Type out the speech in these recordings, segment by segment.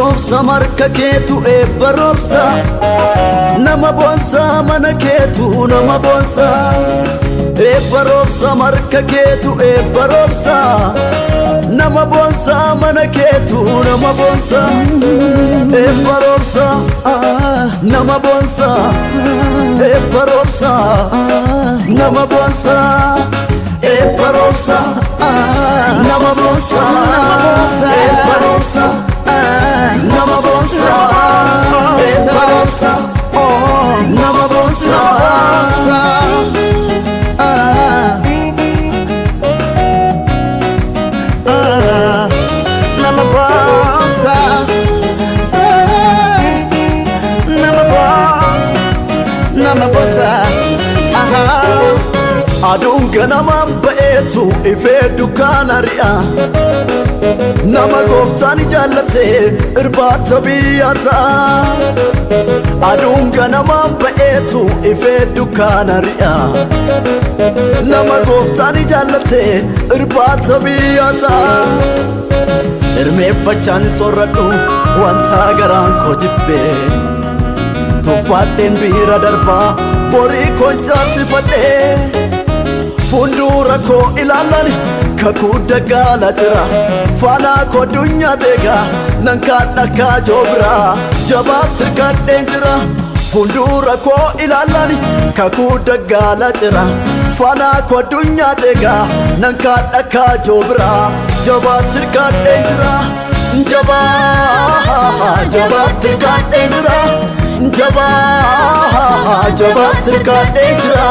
roobsa marka keetu eebba roobsa nama boonsa mana keetu nama boonsa eebba roobsa marka keetu eebba roobsa nama boonsa mana keetu nama boonsa eebba roobsa nama boonsa eebba roobsa nama boonsa eebba roobsa nama boonsa eebba roobsa nama boonsa eebba roobsa nama boonsa aduun ganamaan ba'eetu ifee dukkaana ri'a nama gooftaan jaallate irbaata biyya ta'a aduun ganamaan ba'eetu ifee dukkaana ri'a nama gooftaan jaallate irbaata biyya ta'a hirmeeffachaan soorradhu wanta garaan koo jibbee tuffadheen biira darbaa borii koon jaalsifadhee fuuldura koo ilaalan kakuu daggaala jira faanaa koo addunyaa teegaa nan kaadha kaajoo biraa jabaatti hirkadheen jira fuuldura koo ilaalan kakuu daggaala jira faanaa koo addunyaa teegaa nan kaadha kaajoo biraa jabaatti hirkadheen jira jabaatti hirkadheen jira jabaatti hirkadheen jira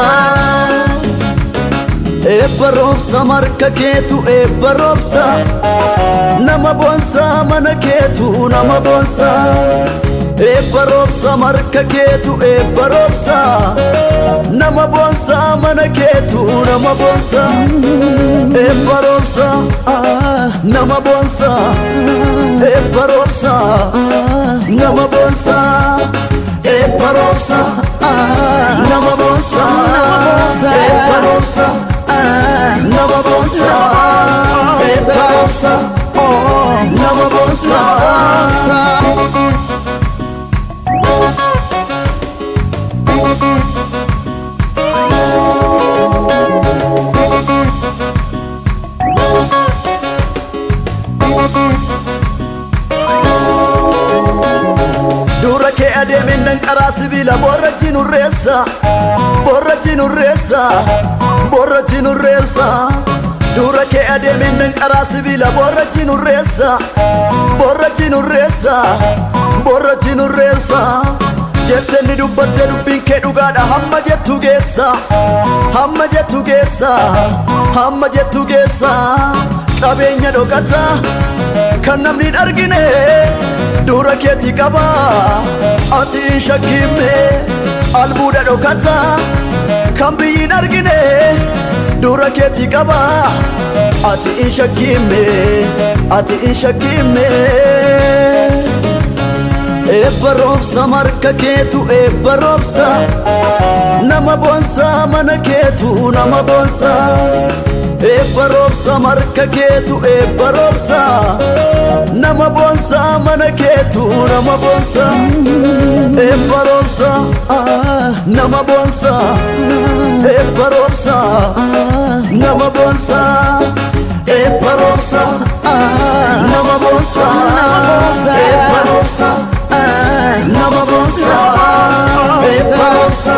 eebba roobsa marka keetu eebba roobsa nama boonsa mana keetu nama boonsa eebba roobsa marka keetu eebba roobsa nama boonsa mana keetu nama boonsa eebba roobsa nama boonsa eebba roobsa nama boonsa eebba roobsa nama boonsa eebba roobsa nama boonsa eebba roobsa nama boonsa dura kee adeemeen danqaraa sibiila borrachi nurreessa borrachi nurreessa borrachi nurreessa dura kee adeemeen danqaraa sibiila borrachi nurreessa borrachi nurreessa borrachi nurreessa jettenni dubbatte dubbiin kee dhugaadha hamma jettu geessa hamma jettu geessa hamma jettu geessa qabeenya dhokata kan namni hin argine dura keeti qaba ati hin shakkimne albuuda dhokata kan biyyi hin argine dura keeti qaba ati hin shakkimne ati hin shakkimne eebba roobsa marka keetu eebba roobsa nama boonsa mana keetu nama boonsa eebba roobsa marka keetu eebba roobsa nama boonsa mana keetu nama boonsa eebba roobsa nama boonsa eebba roobsa nama boonsa eebba roobsa nama boonsa eebba roobsa nama boonsa eebba roobsa